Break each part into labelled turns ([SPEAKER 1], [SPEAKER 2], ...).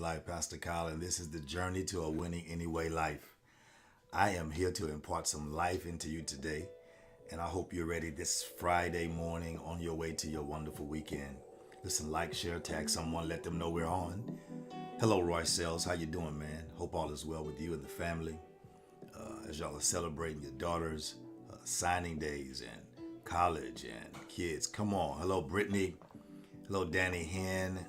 [SPEAKER 1] Life, Pastor Kyle, and this is the Journey to a Winning Anyway Life. I am here to impart some life into you today, and I hope you're ready this Friday morning on your way to your wonderful weekend. Listen, like, share, tag someone, let them know we're on. Hello, Roy Sells. How you doing, man? Hope all is well with you and the family as y'all are celebrating your daughter's signing days and college and kids. Come on. Hello, Brittany. Hello, Danny Hen.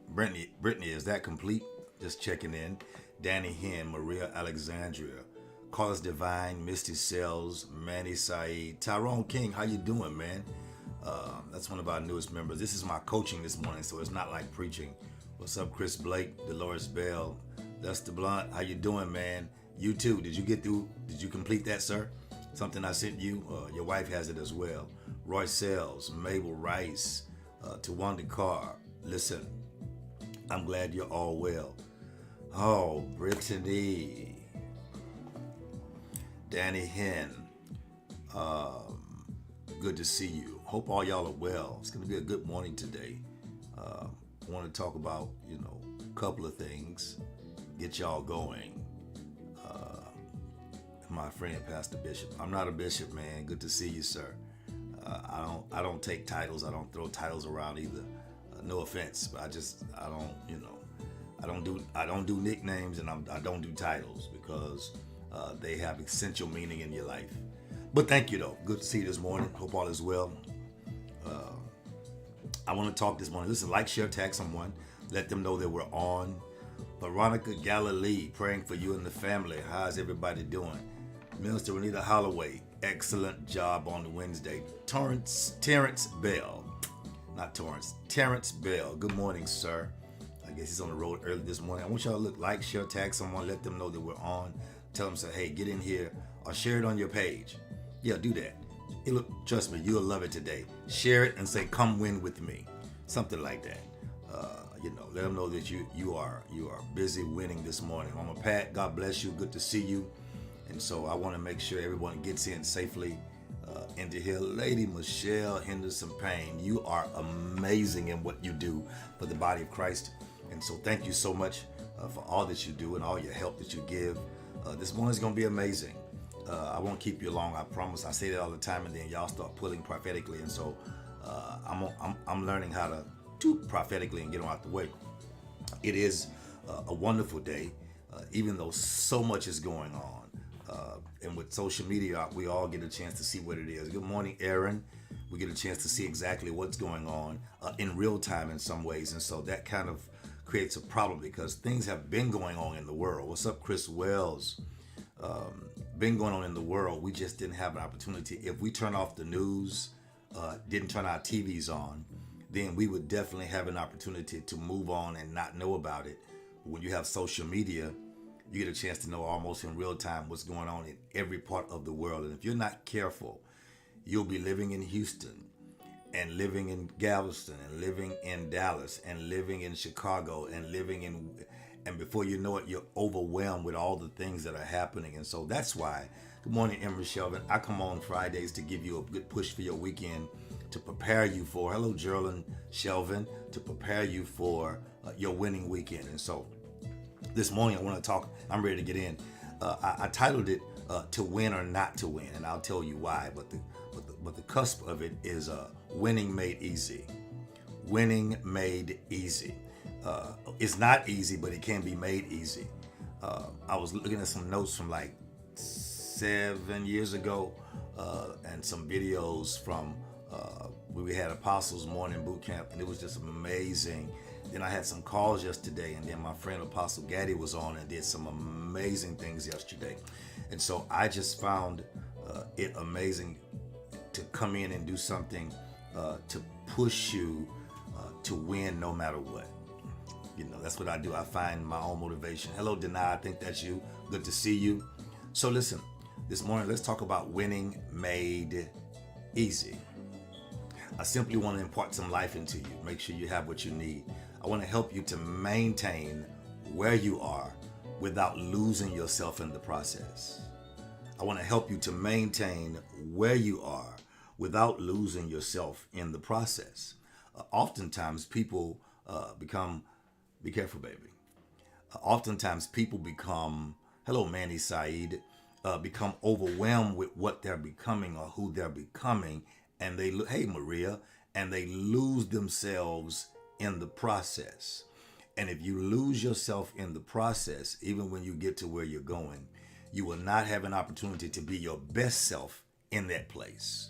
[SPEAKER 1] Brittany, is that complete? Just checking in. Danny Hen, Maria Alexandria, Carlos Divine, Misty Sells, Manny Saeed, Tyrone King. How you doing, man? That's one of our newest members. This is my coaching this morning, so it's not like preaching. What's up, Chris Blake, Dolores Bell, Lester Blunt? How you doing, man? You too. Did you get through? Did you complete that, sir? Something I sent you. Your wife has it as well. Roy Sells, Mabel Rice, Tawanda Carr. Listen, I'm glad you're all well. Oh, Brittany, Danny Hen, good to see you. Hope all y'all are well. It's going to be a good morning today. I want to talk about, a couple of things, get y'all going. My friend, Pastor Bishop. I'm not a bishop, man. Good to see you, sir. I don't take titles. I don't throw titles around either. No offense, but I don't do nicknames, and I don't do titles because they have essential meaning in your life. But thank you, though. Good to see you this morning. Hope all is well. I want to talk this morning. Listen, like, share, tag someone. Let them know that we're on. Veronica Galilee, praying for you and the family. How's everybody doing? Minister Renita Holloway, excellent job on the Wednesday. Terrence Bell. Not Torrance. Terrence Bell. Good morning, sir. I guess he's on the road early this morning. I want y'all to look, like, share, tag someone, let them know that we're on. Tell them, say, hey, get in here, or share it on your page. Yeah, do that. Hey, look, trust me, you'll love it today. Share it and say, come win with me. Something like that. Let them know that you are busy winning this morning. Mama Pat, God bless you. Good to see you. And so I want to make sure everyone gets in safely into here. Lady Michelle Henderson Payne, you are amazing in what you do for the body of Christ. And so thank you so much for all that you do and all your help that you give. This morning's going to be amazing. I won't keep you long, I promise. I say that all the time, and then y'all start pulling prophetically. And so I'm learning how to prophetically and get them out the way. It is a wonderful day, even though so much is going on. And with social media, we all get a chance to see what it is. Good morning, Aaron. We get a chance to see exactly what's going on in real time in some ways. And so that kind of creates a problem because things have been going on in the world. What's up, Chris Wells? Been going on in the world. We just didn't have an opportunity. If we turn off the news, didn't turn our TVs on, then we would definitely have an opportunity to move on and not know about it. When you have social media, you get a chance to know almost in real time what's going on in every part of the world. And if you're not careful, you'll be living in Houston and living in Galveston and living in Dallas and living in Chicago and before you know it, you're overwhelmed with all the things that are happening. And so that's why, good morning, Emery Shelvin. I come on Fridays to give you a good push for your weekend, to prepare you for, hello, Geraldine Shelvin, to prepare you for your winning weekend. And so this morning I want to talk, I'm ready to get in. I titled it To Win or Not to Win, and I'll tell you why, but the cusp of it is winning made easy. Winning made easy. It's not easy, but it can be made easy. I was looking at some notes from like 7 years ago and some videos from we had Apostles Morning Boot Camp, and it was just amazing. Then I had some calls yesterday, and then my friend Apostle Gaddy was on and did some amazing things yesterday. And so I just found it amazing to come in and do something to push you to win no matter what. That's what I do. I find my own motivation. Hello, Denai. I think that's you. Good to see you. So listen, this morning, let's talk about winning made easy. I simply want to impart some life into you. Make sure you have what you need. I want to help you to maintain where you are without losing yourself in the process. I want to help you to maintain where you are without losing yourself in the process. Oftentimes people be careful, baby. Oftentimes people become, hello Manny Saeed, become overwhelmed with what they're becoming or who they're becoming, and hey Maria, and they lose themselves in the process. And if you lose yourself in the process, even when you get to where you're going, you will not have an opportunity to be your best self in that place.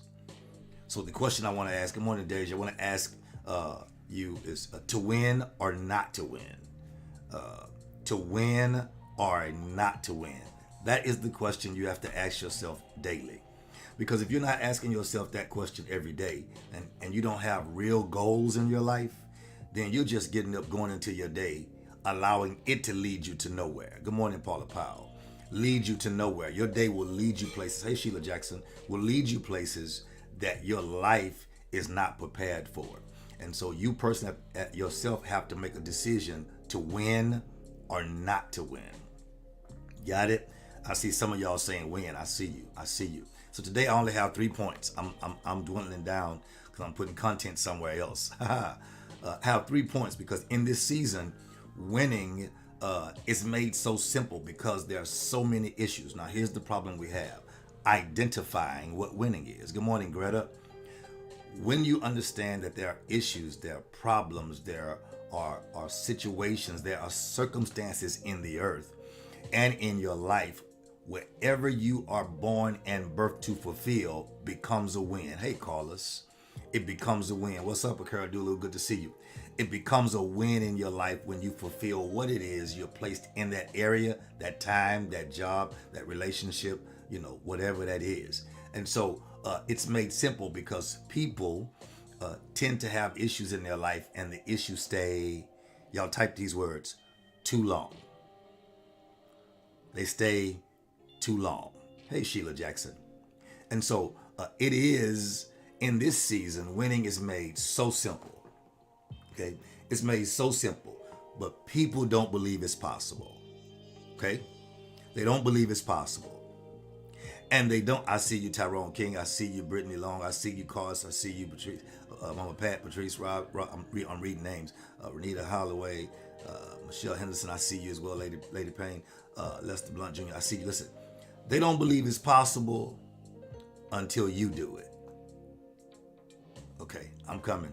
[SPEAKER 1] So the question I want to ask, good morning, Deja, I want to ask you is to win or not to win? To win or not to win? That is the question you have to ask yourself daily. Because if you're not asking yourself that question every day, and you don't have real goals in your life, then you're just getting up, going into your day, allowing it to lead you to nowhere. Good morning, Paula Powell. Lead you to nowhere. Your day will lead you places. Hey, Sheila Jackson, will lead you places that your life is not prepared for. And so you personally yourself have to make a decision to win or not to win. Got it? I see some of y'all saying win. I see you. I see you. So today I only have 3 points. I'm dwindling down because I'm putting content somewhere else. Have 3 points because in this season, winning is made so simple because there are so many issues. Now here's the problem we have: identifying what winning is. Good morning, Greta. When you understand that there are issues, there are problems, there are situations, there are circumstances in the earth and in your life, wherever you are born and birthed to fulfill becomes a win. Hey, Carlos, it becomes a win. What's up, Akara Dulu? Good to see you. It becomes a win in your life when you fulfill what it is you're placed in that area, that time, that job, that relationship, whatever that is. And so it's made simple because people tend to have issues in their life, and the issues stay, y'all type these words, too long. They stay too long. Hey, Sheila Jackson. And so it is, in this season, winning is made so simple. Okay? It's made so simple, but people don't believe it's possible. Okay? They don't believe it's possible. And they don't. I see you, Tyrone King. I see you, Brittany Long. I see you, Carlos. I see you, Patrice, Mama Pat, Patrice, Rob. I'm reading names. Renita Holloway, Michelle Henderson. I see you as well, Lady Payne, Lester Blunt Jr. I see you. Listen, they don't believe it's possible until you do it. Okay, I'm coming.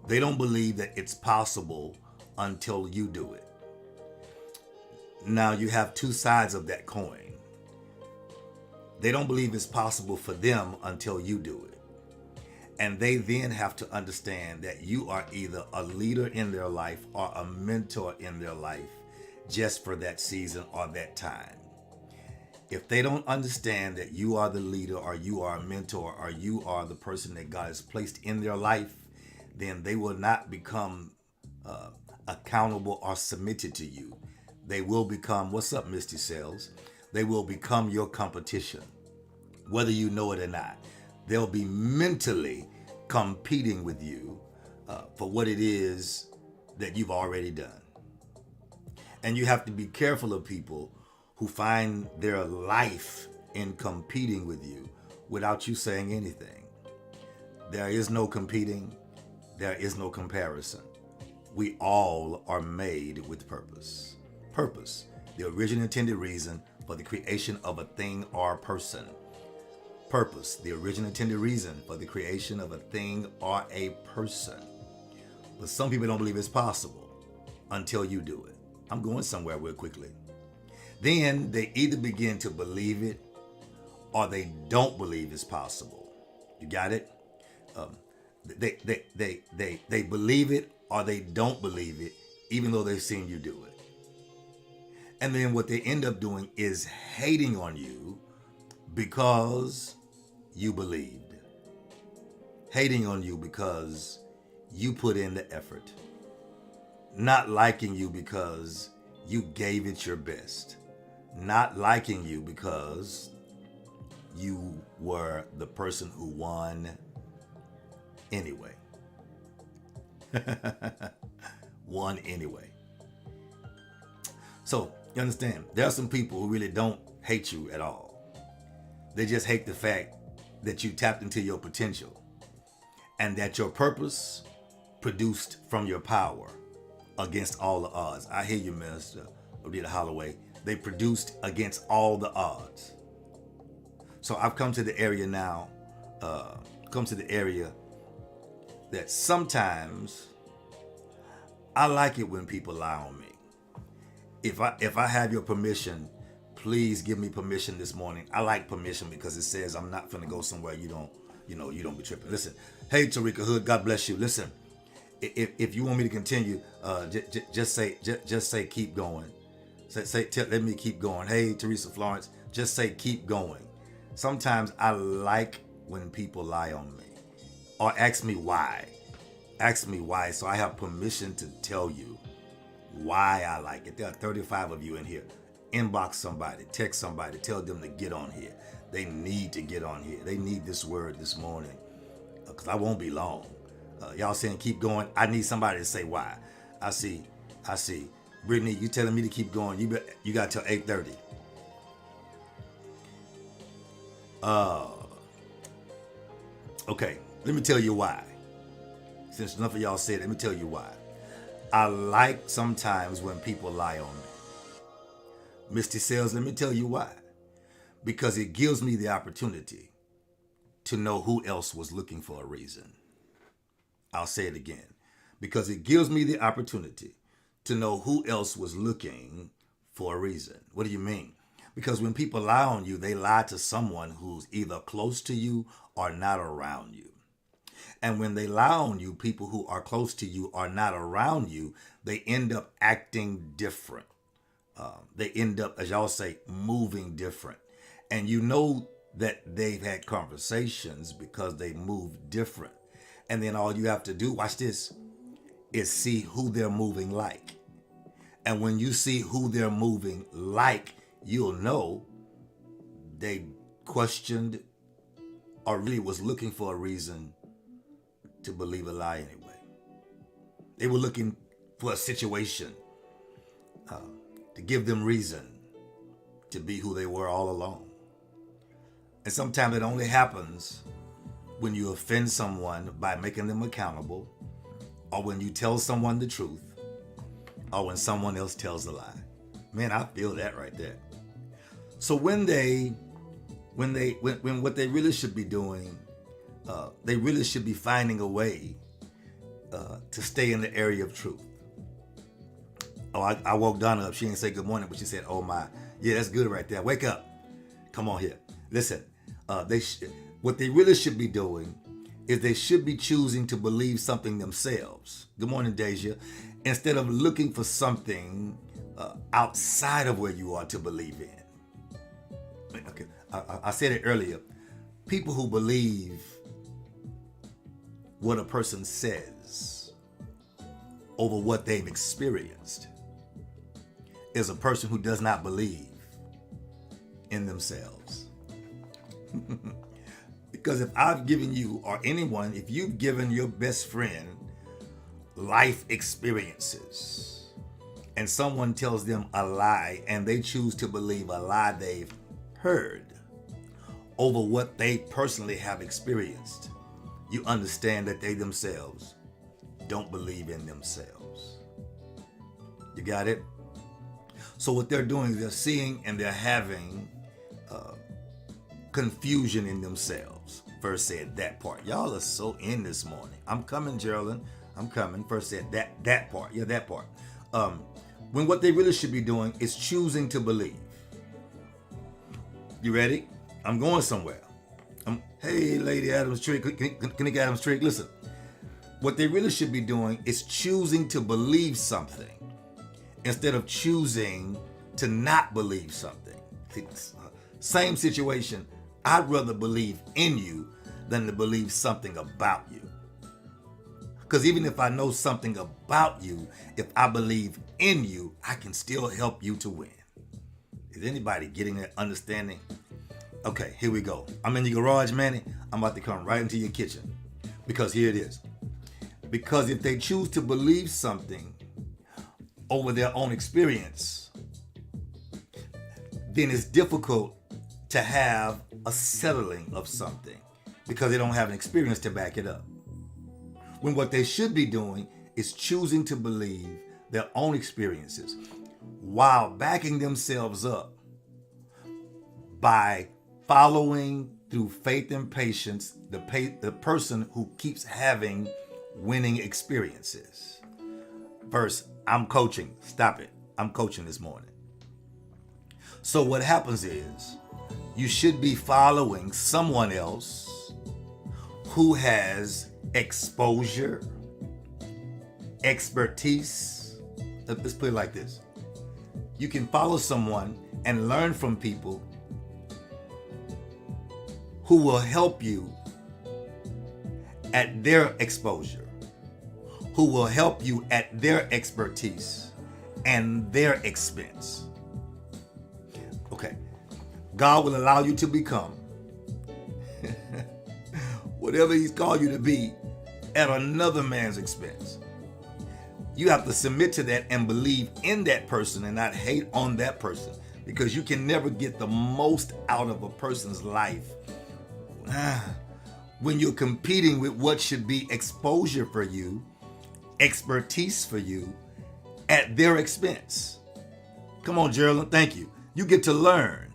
[SPEAKER 1] They don't believe that it's possible until you do it. Now you have two sides of that coin. They don't believe it's possible for them until you do it. And they then have to understand that you are either a leader in their life or a mentor in their life just for that season or that time. If they don't understand that you are the leader or you are a mentor or you are the person that God has placed in their life, then they will not become accountable or submitted to you. They will become, what's up, Misty Sales? They will become your competition, whether you know it or not. They'll be mentally competing with you for what it is that you've already done. And you have to be careful of people who find their life in competing with you without you saying anything. There is no competing. There is no comparison. We all are made with purpose. Purpose, the original intended reason for the creation of a thing or a person. Purpose, the original intended reason for the creation of a thing or a person. But some people don't believe it's possible until you do it. I'm going somewhere real quickly. Then they either begin to believe it or they don't believe it's possible. You got it? They believe it or they don't believe it, even though they've seen you do it. And then what they end up doing is hating on you because you believed. Hating on you because you put in the effort. Not liking you because you gave it your best. Not liking you because you were the person who won anyway. Won anyway. So, you understand, there are some people who really don't hate you at all. They just hate the fact that you tapped into your potential and that your purpose produced from your power against all the odds. I hear you, Minister Rita Holloway, they produced against all the odds. So I've come to the area now, that sometimes I like it when people lie on me. If I have your permission, please give me permission this morning. I like permission because it says I'm not finna go somewhere you don't be tripping. Listen, hey Tarika Hood, God bless you. Listen, if you want me to continue, just say keep going. Let me keep going. Hey Teresa Florence, just say keep going. Sometimes I like when people lie on me or ask me why. Ask me why, so I have permission to tell you why I like it. There are 35 of you in here. Inbox somebody, text somebody, tell them to get on here. They need to get on here. They need this word this morning because I won't be long. Y'all saying keep going. I need somebody to say why. I see. Brittany, you telling me to keep going. You got till 8:30. Okay, let me tell you why. Since enough of y'all said, let me tell you why. I like sometimes when people lie on me. Misty says, let me tell you why. Because it gives me the opportunity to know who else was looking for a reason. I'll say it again. Because it gives me the opportunity to know who else was looking for a reason. What do you mean? Because when people lie on you, they lie to someone who's either close to you or not around you. And when they lie on you, people who are close to you are not around you, they end up acting different. They end up, as y'all say, moving different. And you know that they've had conversations because they move different. And then all you have to do, watch this, is see who they're moving like. And when you see who they're moving like, you'll know they questioned or really was looking for a reason to believe a lie anyway. They were looking for a situation to give them reason to be who they were all along. And sometimes it only happens when you offend someone by making them accountable, or when you tell someone the truth, or when someone else tells a lie. Man, I feel that right there. So when what they really should be doing, they really should be finding a way to stay in the area of truth. Oh, I woke Donna up. She didn't say good morning, but she said, oh my. Yeah, that's good right there. Wake up. Come on here. Listen, what they really should be doing is they should be choosing to believe something themselves. Good morning, Deja. Instead of looking for something outside of where you are to believe in. Okay, I said it earlier. People who believe what a person says over what they've experienced is a person who does not believe in themselves. Because if I've given you, or anyone, if you've given your best friend life experiences and someone tells them a lie and they choose to believe a lie they've heard over what they personally have experienced, you understand that they themselves don't believe in themselves. You got it? So what they're doing is they're seeing and they're having confusion in themselves. First said that part. Y'all are so in this morning. I'm coming, Geraldine. I'm coming. First said that part. Yeah, that part. When what they really should be doing is choosing to believe. You ready? I'm going somewhere. Hey, Lady Adams Trick. Can Adams Trick? Listen. What they really should be doing is choosing to believe something instead of choosing to not believe something. Same situation. I'd rather believe in you than to believe something about you. Because even if I know something about you, if I believe in you, I can still help you to win. Is anybody getting that understanding? Okay, here we go. I'm in your garage, Manny. I'm about to come right into your kitchen. Because here it is. Because if they choose to believe something over their own experience, then it's difficult to have a settling of something because they don't have an experience to back it up. When what they should be doing is choosing to believe their own experiences. while backing themselves up by following through faith and patience the person who keeps having winning experiences. First, I'm coaching. Stop it. I'm coaching this morning. So what happens is you should be following someone else who has exposure, expertise. Let's put it like this. You can follow someone and learn from people who will help you at their exposure, who will help you at their expertise and their expense. Okay, God will allow you to become whatever He's called you to be at another man's expense. You have to submit to that and believe in that person and not hate on that person, because you can never get the most out of a person's life when you're competing with what should be exposure for you, expertise for you, at their expense. Come on, Geraldine, thank you. You get to learn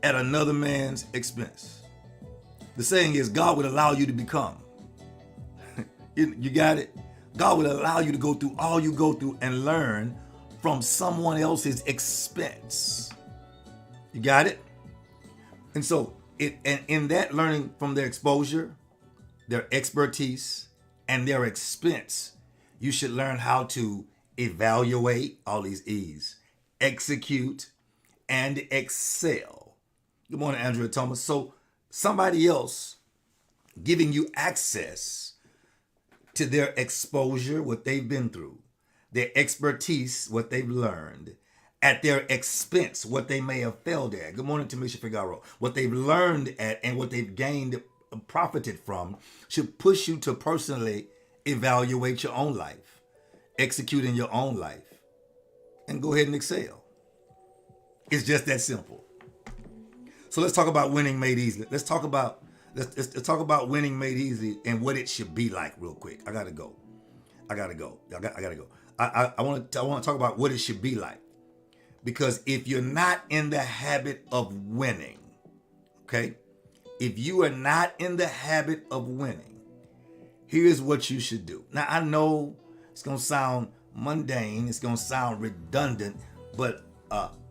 [SPEAKER 1] at another man's expense. The saying is, God would allow you to become. You got it? God would allow you to go through all you go through and learn from someone else's expense. You got it? And so in that learning from their exposure, their expertise, and their expense, you should learn how to evaluate, all these E's, execute, and excel. Good morning, Andrea Thomas. So somebody else giving you access to their exposure, what they've been through, their expertise, what they've learned, at their expense, what they may have failed at. Good morning, Tamisha Figaro. What they've learned at and what they've gained, profited from, should push you to personally evaluate your own life, execute in your own life, and go ahead and excel. It's just that simple. So let's talk about winning made easy. Let's talk about winning made easy and what it should be like real quick. I gotta go. I gotta go. I want to talk about what it should be like, because if you're not in the habit of winning, okay, if you are not in the habit of winning, here's what you should do. Now I know it's gonna sound mundane, it's gonna sound redundant, but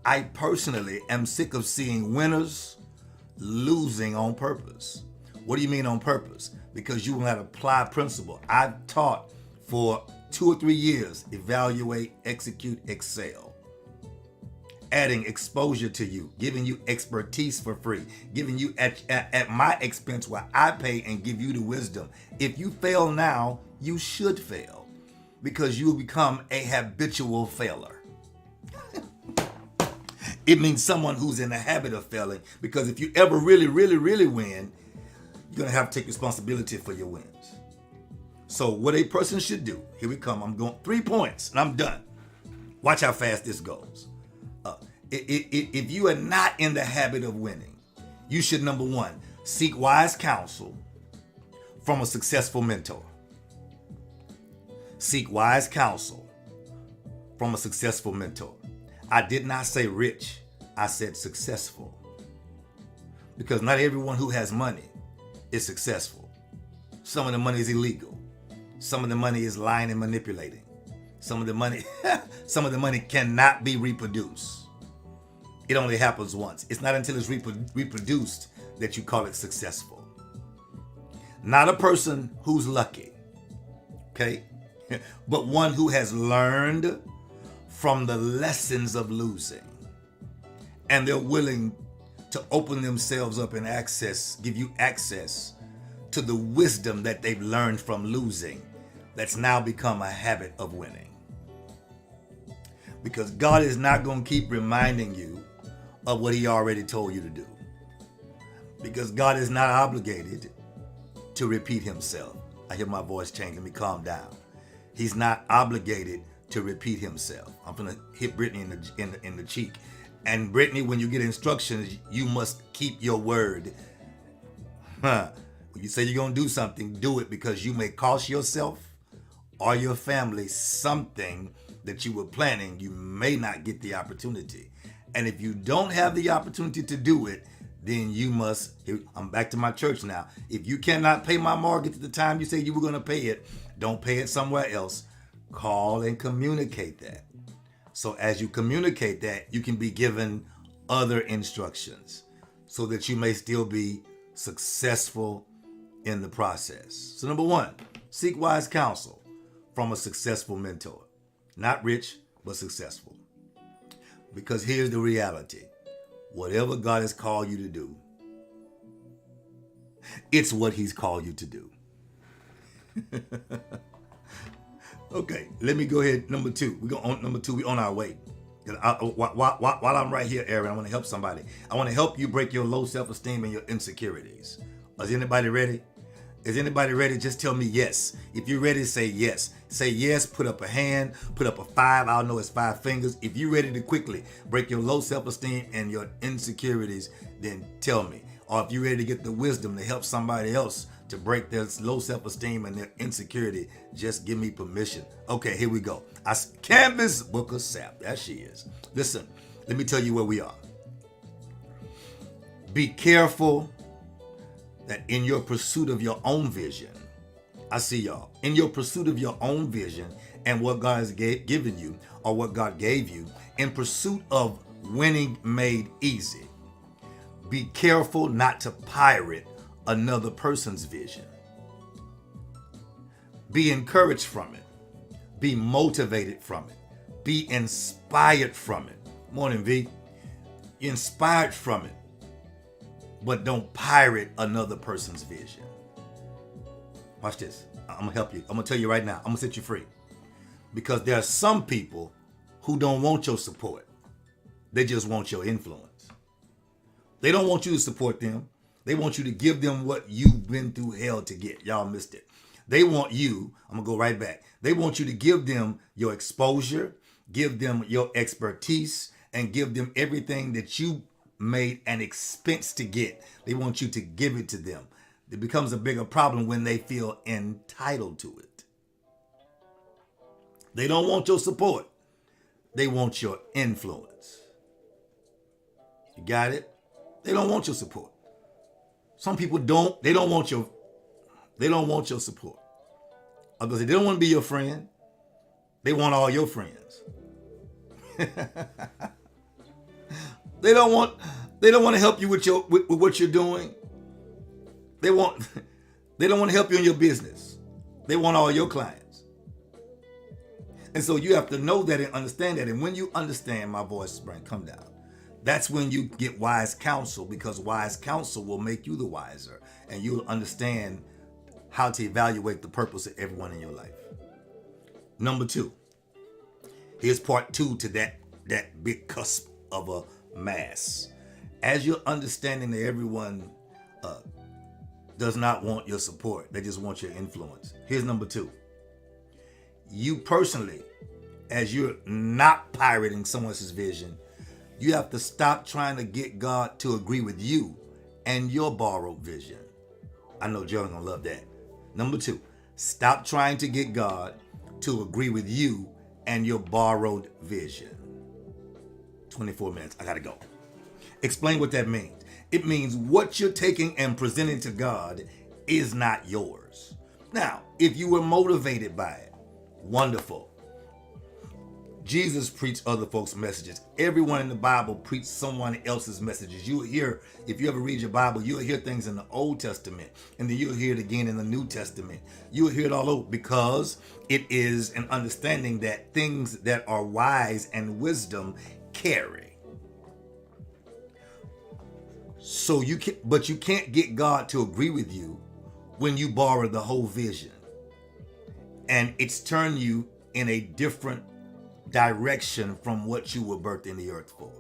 [SPEAKER 1] I personally am sick of seeing winners losing on purpose. What do you mean on purpose? Because you will not apply principle. I've taught for 2 or 3 years, evaluate, execute, excel. Adding exposure to you, giving you expertise for free, giving you at my expense where I pay and give you the wisdom. If you fail now, you should fail, because you will become a habitual failure. It means someone who's in the habit of failing, because if you ever really win, you're going to have to take responsibility for your wins. So what a person should do, here we come, I'm going 3 points and I'm done. Watch how fast this goes. If you are not in the habit of winning, you should, number 1, seek wise counsel from a successful mentor. Seek wise counsel from a successful mentor. I did not say rich, I said successful. Because not everyone who has money is successful. Some of the money is illegal. Some of the money is lying and manipulating. Some of the money cannot be reproduced. It only happens once. It's not until it's reproduced that you call it successful. Not a person who's lucky, okay? But one who has learned from the lessons of losing, and they're willing to open themselves up and give you access to the wisdom that they've learned from losing, that's now become a habit of winning. Because God is not going to keep reminding you of what He already told you to do, because God is not obligated to repeat Himself. I hear my voice change. Let me calm down. He's not obligated to repeat Himself. I'm gonna hit Brittany in the cheek. And Brittany, when you get instructions, you must keep your word. When you say you're gonna do something, do it, because you may cost yourself or your family something that you were planning, you may not get the opportunity. And if you don't have the opportunity to do it, then you must, I'm back to my church now. If you cannot pay my mortgage at the time you say you were going to pay it, don't pay it somewhere else. Call and communicate that. So as you communicate that, you can be given other instructions so that you may still be successful in the process. So number one, seek wise counsel from a successful mentor. Not rich, but successful. Because here's the reality. Whatever God has called you to do, it's what he's called you to do. Okay, let me go ahead. Number two. We're on our way. While I'm right here, Aaron, I want to help somebody. I want to help you break your low self-esteem and your insecurities. Is anybody ready? Is anybody ready? Just tell me yes. If you're ready, say yes. Say yes, put up a hand, put up a 5. I'll know it's 5 fingers. If you're ready to quickly break your low self-esteem and your insecurities, then tell me. Or if you're ready to get the wisdom to help somebody else to break their low self-esteem and their insecurity, just give me permission. Okay, here we go. Canvas Booker Sapp. There she is. Listen, let me tell you where we are. Be careful that in your pursuit of your own vision, I see y'all, in your pursuit of your own vision and what God has given you or what God gave you, in pursuit of winning made easy, be careful not to pirate another person's vision. Be encouraged from it. Be motivated from it. Be inspired from it. Morning, V. You're inspired from it. But don't pirate another person's vision. Watch this. I'm going to help you. I'm going to tell you right now. I'm going to set you free. Because there are some people who don't want your support. They just want your influence. They don't want you to support them. They want you to give them what you've been through hell to get. Y'all missed it. They want you, I'm going to go right back. They want you to give them your exposure, give them your expertise, and give them everything that you made an expense to get. They want you to give it to them. It becomes a bigger problem when they feel entitled to it. They don't want your support. They want your influence. You got it? They don't want your support. Some people don't. They don't want your support. Others, they don't want to be your friend. They want all your friends. They don't want to help you with what you're doing. They don't want to help you in your business. They want all your clients. And so you have to know that and understand that. And when you understand, my voice, Brian, come down. That's when you get wise counsel, because wise counsel will make you the wiser, and you'll understand how to evaluate the purpose of everyone in your life. Number 2. Here's part 2 to that big cusp of a mass. As you're understanding that everyone does not want your support, they just want your influence. Here's number 2. You personally, as you're not pirating someone else's vision, you have to stop trying to get God to agree with you and your borrowed vision. I know Joe's gonna love that. Number 2, stop trying to get God to agree with you and your borrowed vision. 24 minutes, I gotta go. Explain what that means. It means what you're taking and presenting to God is not yours. Now, if you were motivated by it, wonderful. Jesus preached other folks' messages. Everyone in the Bible preached someone else's messages. You'll hear, if you ever read your Bible, you'll hear things in the Old Testament, and then you'll hear it again in the New Testament. You'll hear it all over, because it is an understanding that things that are wise and wisdom carry. So you can't get God to agree with you when you borrow the whole vision, and it's turned you in a different direction from what you were birthed in the earth for.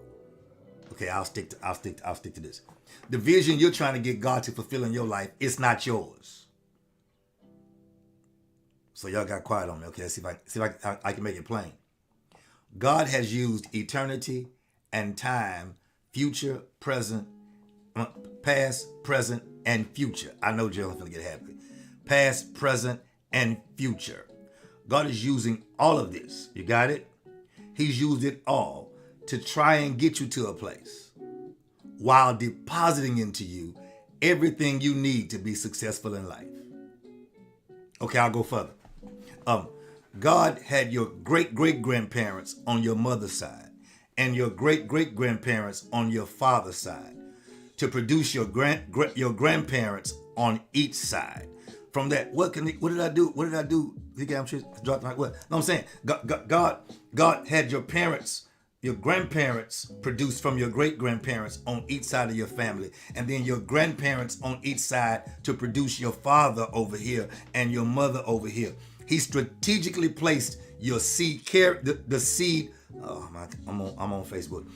[SPEAKER 1] Okay, I'll stick to this. The vision you're trying to get God to fulfill in your life, it's not yours. So y'all got quiet on me. Okay, let's see if I can make it plain. God has used eternity and time, future, present, past, present, and future. I know Jalen finna get happy. Past, present, and future. God is using all of this. You got it? He's used it all to try and get you to a place while depositing into you everything you need to be successful in life. Okay, I'll go further. God had your great-great-grandparents on your mother's side and your great-great-grandparents on your father's side to produce your grandparents on each side. From that, what did I do? What did I do? Dropped my what? No, I'm saying God had your parents, your grandparents produced from your great-grandparents on each side of your family, and then your grandparents on each side to produce your father over here and your mother over here. He strategically placed your seed the seed. Oh my! I'm on Facebook.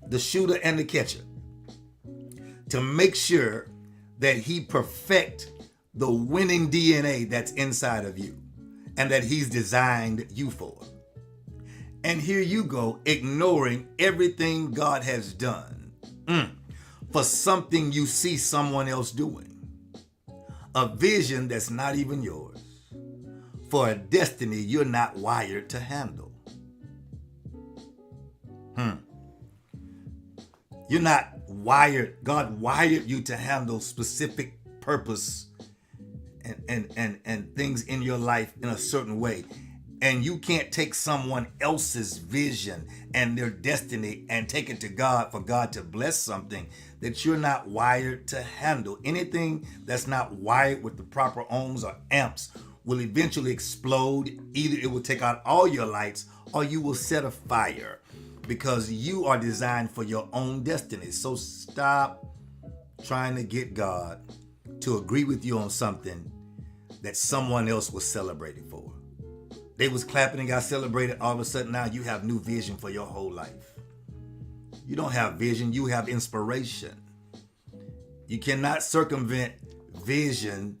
[SPEAKER 1] The shooter and the catcher, to make sure that he perfect the winning DNA that's inside of you and that he's designed you for. And here you go, ignoring everything God has done for something you see someone else doing. A vision that's not even yours. For a destiny you're not wired to handle. You're not wired. God wired you to handle specific purpose and things in your life in a certain way. And you can't take someone else's vision and their destiny and take it to God for God to bless something that you're not wired to handle. Anything that's not wired with the proper ohms or amps will eventually explode. Either it will take out all your lights or you will set a fire, because you are designed for your own destiny. So stop trying to get God to agree with you on something that someone else was celebrating for. They was clapping and got celebrated. All of a sudden now you have new vision for your whole life. You don't have vision, you have inspiration. You cannot circumvent vision,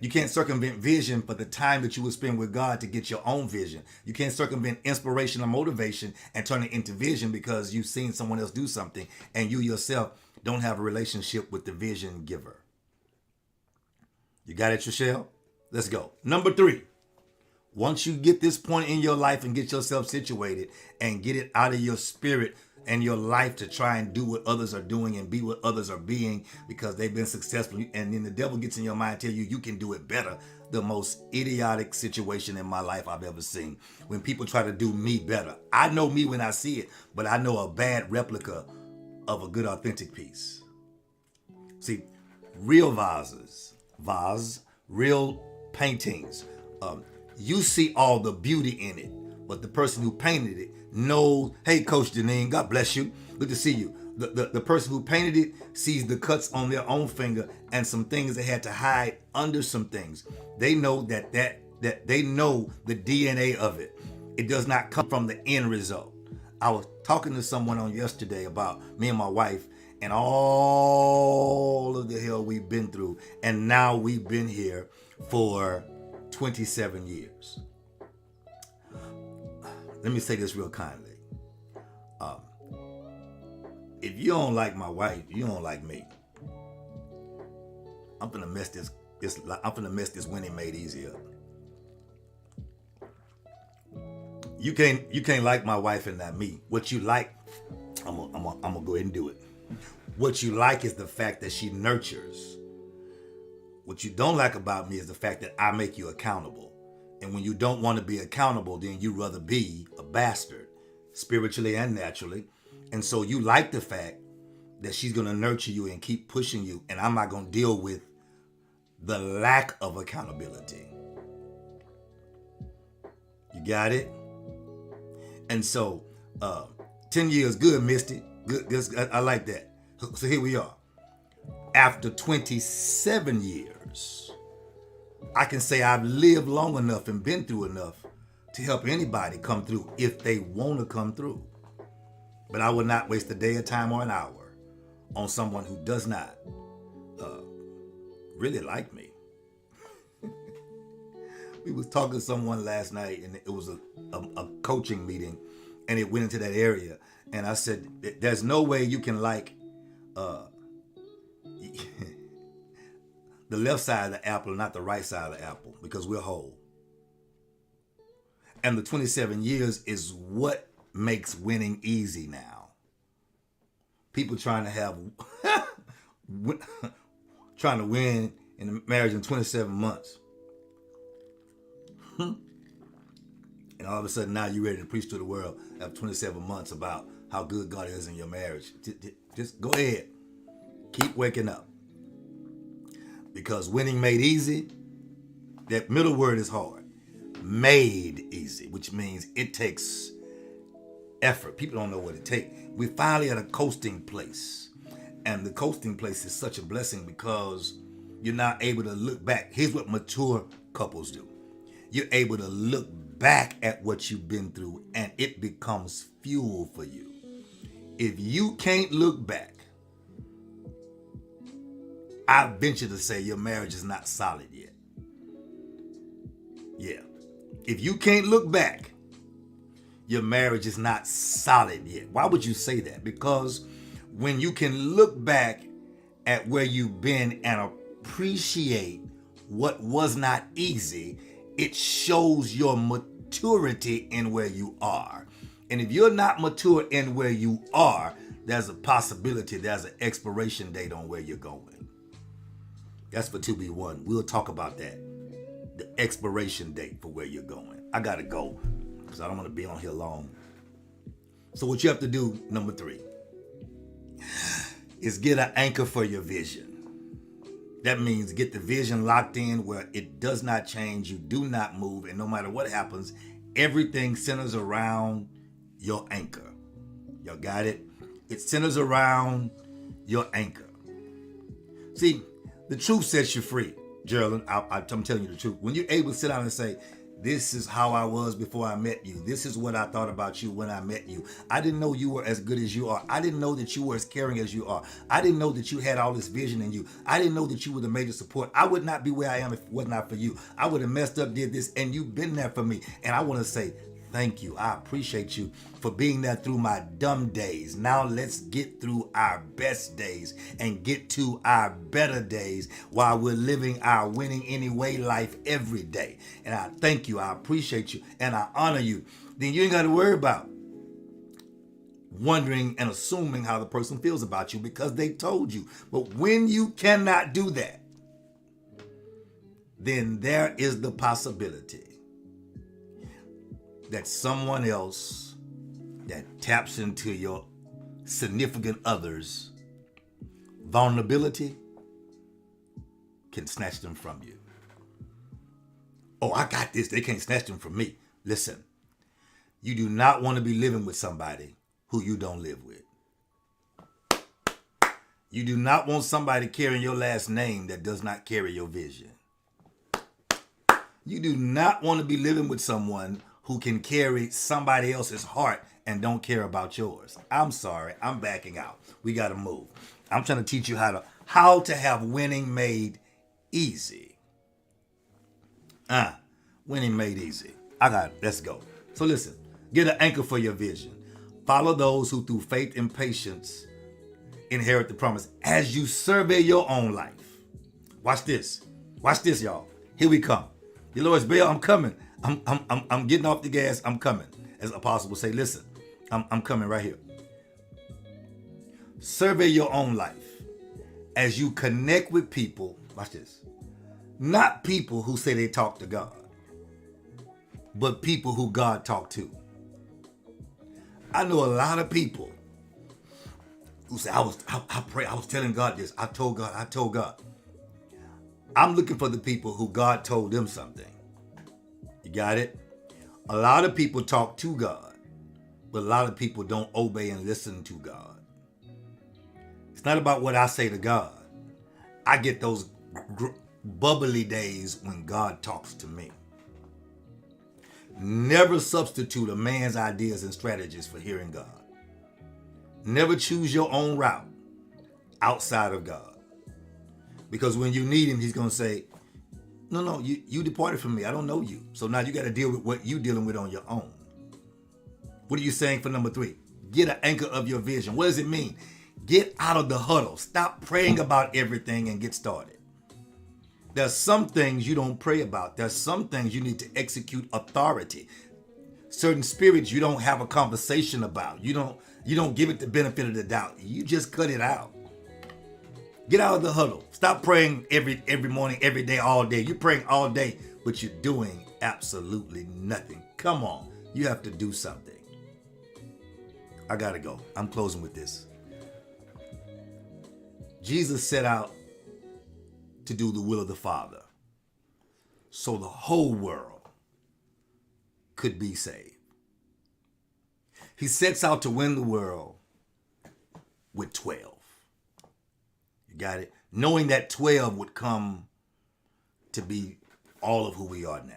[SPEAKER 1] you can't circumvent vision for the time that you will spend with God to get your own vision. You can't circumvent inspiration or motivation and turn it into vision because you've seen someone else do something and you yourself don't have a relationship with the vision giver. You got it, Trishelle? Let's go. Number 3. Once you get this point in your life and get yourself situated and get it out of your spirit and your life to try and do what others are doing and be what others are being because they've been successful, and then the devil gets in your mind and tell you can do it better. The most idiotic situation in my life I've ever seen. When people try to do me better. I know me when I see it, but I know a bad replica of a good authentic piece. See, real real paintings, you see all the beauty in it, but the person who painted it knows. Hey, Coach Janine, God bless you. Good to see you. The person who painted it sees the cuts on their own finger and some things they had to hide under some things. They know that they know the DNA of it. It does not come from the end result. I was talking to someone on yesterday about me and my wife and all of the hell we've been through, and now we've been here for 27 years. Let me say this real kindly. If you don't like my wife, you don't like me. I'm gonna mess this winning mate easy up. You can't like my wife and not me. What you like, I'm gonna go ahead and do it. What you like is the fact that she nurtures. What you don't like about me is the fact that I make you accountable. And when you don't want to be accountable, then you rather be a bastard, spiritually and naturally. And so you like the fact that she's going to nurture you and keep pushing you, and I'm not going to deal with the lack of accountability. You got it? And so 10 years, good, Misty. Good, I like that. So here we are. After 27 years, I can say I've lived long enough and been through enough to help anybody come through if they want to come through. But I would not waste a day, a time, or an hour on someone who does not really like me. We was talking to someone last night, and it was a coaching meeting, and it went into that area. And I said, there's no way you can like the left side of the apple, not the right side of the apple, because we're whole. And the 27 years is what makes winning easy now. People trying to have trying to win in a marriage in 27 months. And all of a sudden now you're ready to preach to the world after 27 months about how good God is in your marriage. Just go ahead. Keep waking up. Because winning made easy, that middle word is hard. Made easy, which means it takes effort. People don't know what it takes. We're finally at a coasting place. And the coasting place is such a blessing because you're now able to look back. Here's what mature couples do. You're able to look back at what you've been through and it becomes fuel for you. If you can't look back, I venture to say your marriage is not solid yet. Yeah. If you can't look back, your marriage is not solid yet. Why would you say that? Because when you can look back at where you've been and appreciate what was not easy, it shows your maturity in where you are. And if you're not mature in where you are, there's a possibility there's an expiration date on where you're going. That's for 2B1. We'll talk about that. The expiration date for where you're going. I gotta go because I don't want to be on here long. So what you have to do, number 3, is get an anchor for your vision. That means get the vision locked in where it does not change, you do not move, and no matter what happens, everything centers around your anchor. Y'all got it? It centers around your anchor. See, the truth sets you free, Geraldine. I'm telling you the truth. When you're able to sit down and say, this is how I was before I met you. This is what I thought about you when I met you. I didn't know you were as good as you are. I didn't know that you were as caring as you are. I didn't know that you had all this vision in you. I didn't know that you were the major support. I would not be where I am if it was not for you. I would have messed up, did this, and you've been there for me. And I want to say, thank you. I appreciate you for being there through my dumb days. Now let's get through our best days and get to our better days while we're living our winning anyway life every day. And I thank you. I appreciate you. And I honor you. Then you ain't got to worry about wondering and assuming how the person feels about you because they told you. But when you cannot do that, then there is the possibility that someone else that taps into your significant other's vulnerability can snatch them from you. Oh, I got this. They can't snatch them from me. Listen, you do not want to be living with somebody who you don't live with. You do not want somebody carrying your last name that does not carry your vision. You do not want to be living with someone who can carry somebody else's heart and don't care about yours. I'm sorry, I'm backing out. We gotta move. I'm trying to teach you how to have winning made easy. Winning made easy. I got it. Let's go. So listen, get an anchor for your vision. Follow those who through faith and patience inherit the promise as you survey your own life. Watch this. Watch this, y'all. Here we come. The Lord's bell, I'm coming. I'm getting off the gas. I'm coming. As Apostle will say, listen, I'm coming right here. Survey your own life as you connect with people. Watch this. Not people who say they talk to God, but people who God talked to. I know a lot of people who say, I pray, I was telling God this. I told God. I'm looking for the people who God told them something. You got it? A lot of people talk to God, but a lot of people don't obey and listen to God. It's not about what I say to God. I get those bubbly days when God talks to me. Never substitute a man's ideas and strategies for hearing God. Never choose your own route outside of God. Because when you need him, he's going to say, no, you departed from me. I don't know you. So now you got to deal with what you're dealing with on your own. What are you saying for number 3? Get an anchor of your vision. What does it mean? Get out of the huddle. Stop praying about everything and get started. There's some things you don't pray about. There's some things you need to execute authority. Certain spirits you don't have a conversation about. You don't give it the benefit of the doubt. You just cut it out. Get out of the huddle. Stop praying every morning, every day, all day. You're praying all day, but you're doing absolutely nothing. Come on. You have to do something. I gotta go. I'm closing with this. Jesus set out to do the will of the Father so the whole world could be saved. He sets out to win the world with 12. You got it? Knowing that 12 would come to be all of who we are now.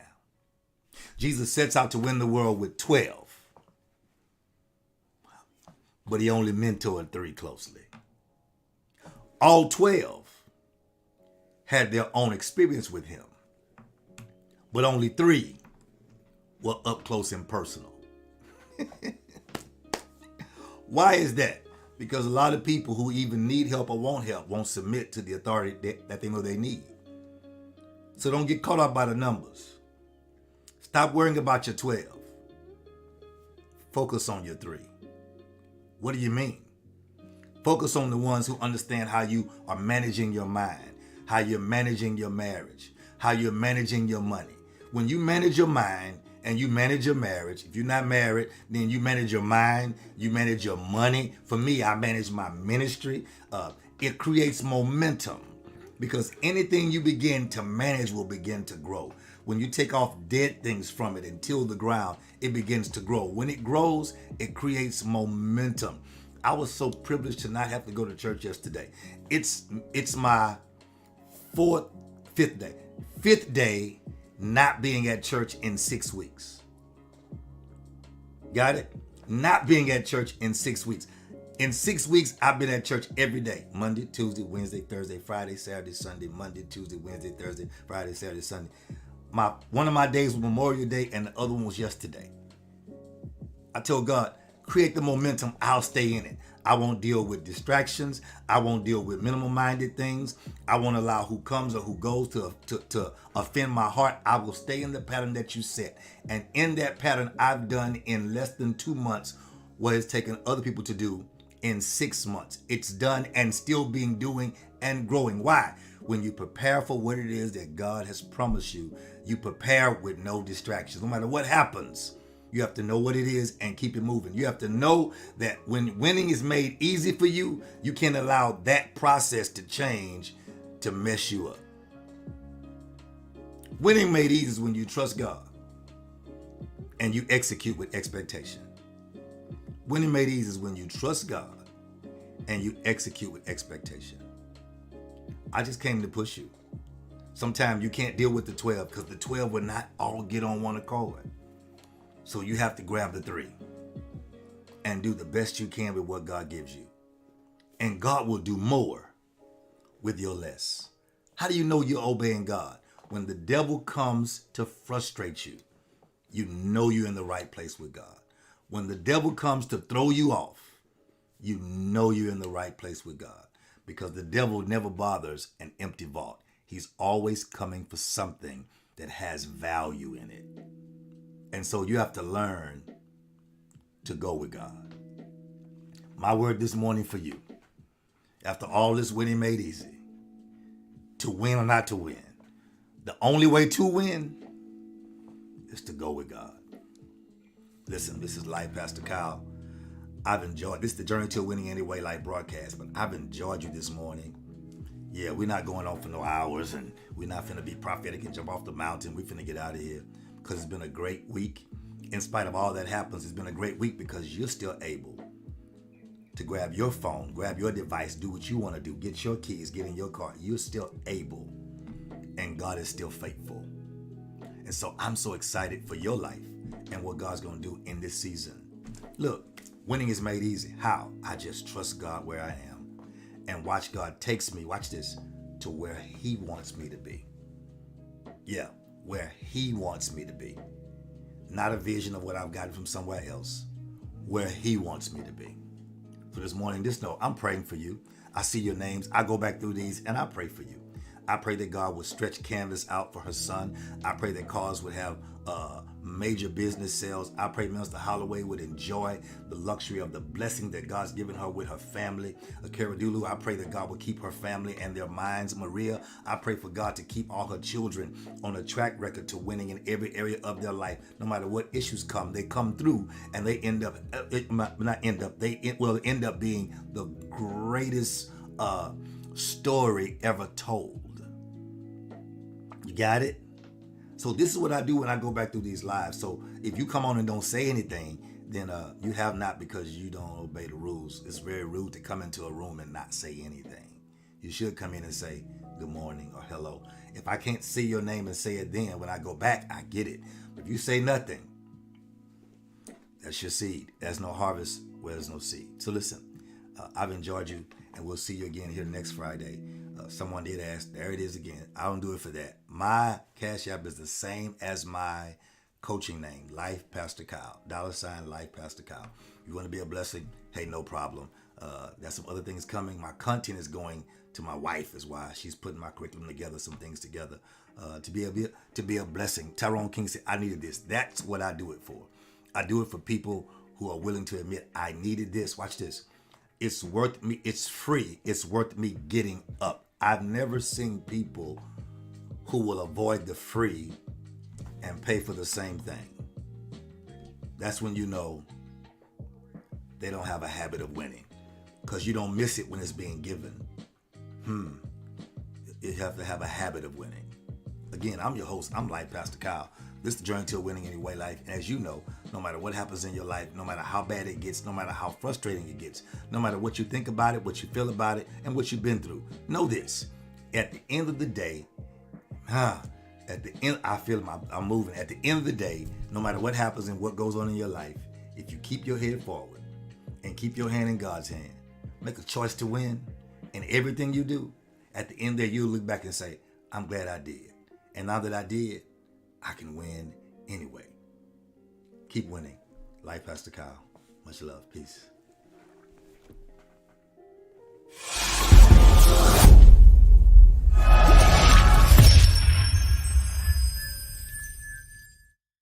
[SPEAKER 1] Jesus sets out to win the world with 12. But he only mentored 3 closely. All 12 had their own experience with him. But only 3 were up close and personal. Why is that? Because a lot of people who even need help or want help won't submit to the authority that they know they need. So don't get caught up by the numbers. Stop worrying about your 12. Focus on your 3. What do you mean? Focus on the ones who understand how you are managing your mind, how you're managing your marriage, how you're managing your money. When you manage your mind and you manage your marriage, if you're not married, then you manage your mind, you manage your money. For me, I manage my ministry. It creates momentum because anything you begin to manage will begin to grow. When you take off dead things from it and till the ground, it begins to grow. When it grows, it creates momentum. I was so privileged to not have to go to church yesterday. It's my fifth day not being at church in 6 weeks. Got it? Not being at church in 6 weeks. In 6 weeks, I've been at church every day. Monday, Tuesday, Wednesday, Thursday, Friday, Saturday, Sunday. Monday, Tuesday, Wednesday, Thursday, Friday, Saturday, Sunday. One of my days was Memorial Day and the other one was yesterday. I told God, create the momentum, I'll stay in it. I won't deal with distractions. I won't deal with minimal-minded things. I won't allow who comes or who goes to offend my heart. I will stay in the pattern that you set. And in that pattern, I've done in less than 2 months what it's taken other people to do in 6 months. It's done and still being doing and growing. Why? When you prepare for what it is that God has promised you, you prepare with no distractions. No matter what happens, you have to know what it is and keep it moving. You have to know that when winning is made easy for you, you can't allow that process to change to mess you up. Winning made easy is when you trust God and you execute with expectation. Winning made easy is when you trust God and you execute with expectation. I just came to push you. Sometimes you can't deal with the 12 because the 12 will not all get on one accord. So you have to grab the 3 and do the best you can with what God gives you. And God will do more with your less. How do you know you're obeying God? When the devil comes to frustrate you, you know you're in the right place with God. When the devil comes to throw you off, you know you're in the right place with God. Because the devil never bothers an empty vault. He's always coming for something that has value in it. And so you have to learn to go with God. My word this morning for you, after all this winning made easy, to win or not to win, the only way to win is to go with God. Listen, this is Life Pastor Kyle. I've enjoyed this, the Journey to Winning Anyway Life broadcast, but I've enjoyed you this morning. Yeah, we're not going on for no hours and we're not finna be prophetic and jump off the mountain. We finna get out of here because it's been a great week. In spite of all that happens, it's been a great week because you're still able to grab your phone, grab your device, do what you want to do, get your keys, get in your car. You're still able and God is still faithful. And so I'm so excited for your life and what God's going to do in this season. Look, winning is made easy. How? I just trust God where I am and watch God takes me, watch this, to where he wants me to be. Yeah, where he wants me to be. Not a vision of what I've gotten from somewhere else. Where he wants me to be. So this morning, just know I'm praying for you. I see your names. I go back through these and I pray for you. I pray that God would stretch canvas out for her son. I pray that cars would have major business sales. I pray Minister Holloway would enjoy the luxury of the blessing that God's given her with her family. Akira Dulu, I pray that God will keep her family and their minds. Maria, I pray for God to keep all her children on a track record to winning in every area of their life. No matter what issues come, they come through and they end up, will end up being the greatest story ever told. You got it? So this is what I do when I go back through these lives. So if you come on and don't say anything, then you have not, because you don't obey the rules. It's very rude to come into a room and not say anything. You should come in and say good morning or hello. If I can't see your name and say it then, when I go back, I get it. But if you say nothing, that's your seed. There's no harvest where there's no seed. So listen, I've enjoyed you, and we'll see you again here next Friday. Someone did ask, there it is again. I don't do it for that. My Cash App is the same as my coaching name, Life Pastor Kyle, $ Life Pastor Kyle. If you want to be a blessing, hey, no problem. There's some other things coming. My content is going to my wife, is why she's putting my curriculum together, some things together to be a blessing. Tyrone King said, I needed this. That's what I do it for. I do it for people who are willing to admit, I needed this. Watch this. It's worth me. It's free. It's worth me getting up. I've never seen people who will avoid the free and pay for the same thing. That's when you know they don't have a habit of winning, because you don't miss it when it's being given. You have to have a habit of winning. Again, I'm your host. I'm Life Pastor Kyle. This is the Journey to a Winning Anyway life. And as you know, no matter what happens in your life, no matter how bad it gets, no matter how frustrating it gets, no matter what you think about it, what you feel about it, and what you've been through, know this. At the end of the day, at the end, I'm moving. At the end of the day, no matter what happens and what goes on in your life, if you keep your head forward and keep your hand in God's hand, make a choice to win, and everything you do, at the end there, you'll look back and say, I'm glad I did. And now that I did, I can win anyway. Keep winning. Life Pastor Kyle. Much love. Peace.